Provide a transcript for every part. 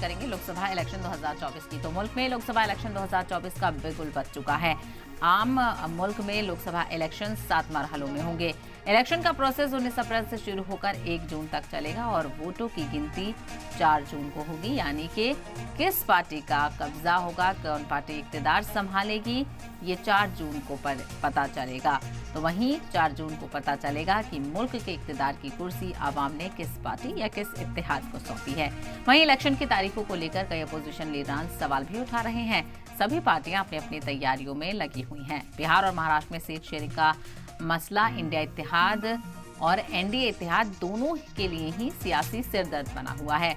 करेंगे लोकसभा इलेक्शन 2024 की। तो मुल्क में लोकसभा इलेक्शन 2024 का बिगुल बज चुका है। आम मुल्क में लोकसभा इलेक्शन 7 मरहलों में होंगे। इलेक्शन का प्रोसेस 19 अप्रैल से शुरू होकर 1 जून तक चलेगा और वोटों की गिनती 4 जून को होगी, यानी कि किस पार्टी का कब्जा होगा, कौन पार्टी इक्तिदार संभालेगी, ये 4 जून को पता चलेगा। तो वहीं 4 जून को पता चलेगा कि मुल्क के इक्तिदार की कुर्सी आवाम ने किस पार्टी या किस इत्तेहाद को सौंपी है। वहीं इलेक्शन की तारीखों को लेकर कई अपोजिशन लीडरान सवाल भी उठा रहे हैं। सभी पार्टियां अपनी अपनी तैयारियों में लगी हुई हैं। बिहार और महाराष्ट्र में सीट शेयरिंग का मसला इंडिया इत्तेहाद और एनडीए इत्तेहाद दोनों के लिए ही सियासी सिरदर्द बना हुआ है।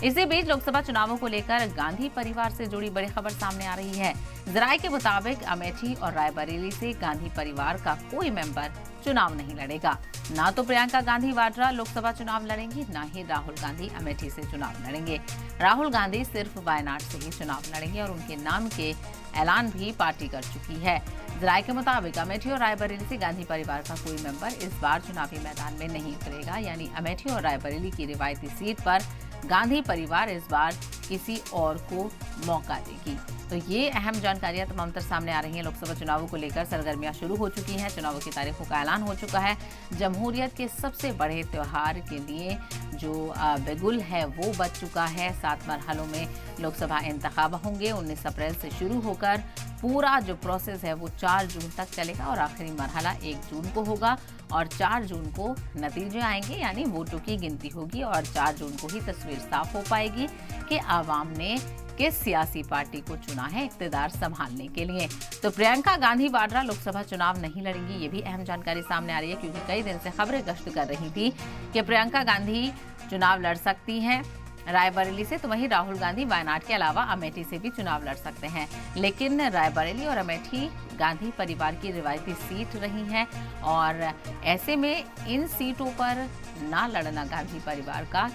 इसी बीच लोकसभा चुनावों को लेकर गांधी परिवार से जुड़ी बड़ी खबर सामने आ रही है। जराये के मुताबिक अमेठी और रायबरेली से गांधी परिवार का कोई मेंबर चुनाव नहीं लड़ेगा। ना तो प्रियंका गांधी वाड्रा लोकसभा चुनाव लड़ेंगी, ना ही राहुल गांधी अमेठी से चुनाव लड़ेंगे। राहुल गांधी सिर्फ वायनाड से ही चुनाव लड़ेंगे और उनके नाम के ऐलान भी पार्टी कर चुकी है। जराये के मुताबिक अमेठी और रायबरेली से गांधी परिवार का कोई मेंबर इस बार चुनावी मैदान में नहीं उतरेगा, यानी अमेठी और रायबरेली की रिवायती सीट पर गांधी परिवार इस बार किसी और को मौका देगी। तो ये अहम जानकारियां तमाम तर सामने आ रही हैं। लोकसभा चुनावों को लेकर सरगर्मियां शुरू हो चुकी हैं। चुनावों की तारीखों का ऐलान हो चुका है। जमहूरियत के सबसे बड़े त्योहार के लिए जो बिगुल है वो बच चुका है। 7 मरहलों में लोकसभा इंतखाब होंगे। 19 अप्रैल से शुरू होकर पूरा जो प्रोसेस है वो 4 जून तक चलेगा और आखिरी मरहला 1 जून को होगा और 4 जून को नतीजे आएंगे, यानी वोटों की गिनती होगी और 4 जून को ही तस्वीर साफ हो पाएगी कि आवाम ने किस सियासी पार्टी को चुना है इक्तिदार संभालने के लिए। तो प्रियंका गांधी वाड्रा लोकसभा चुनाव नहीं लड़ेंगी, ये भी अहम जानकारी सामने आ रही है, क्योंकि कई दिन से खबरें गश्त कर रही थी कि प्रियंका गांधी चुनाव लड़ सकती हैं रायबरेली से। तो वहीं राहुल गांधी वायनाड के अलावा अमेठी से भी चुनाव लड़ सकते हैं, लेकिन रायबरेली और अमेठी गांधी परिवार की रिवायती सीट रही हैं और ऐसे में इन सीटों पर ना लड़ना गांधी परिवार का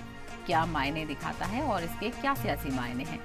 क्या मायने दिखाता है और इसके क्या सियासी मायने हैं।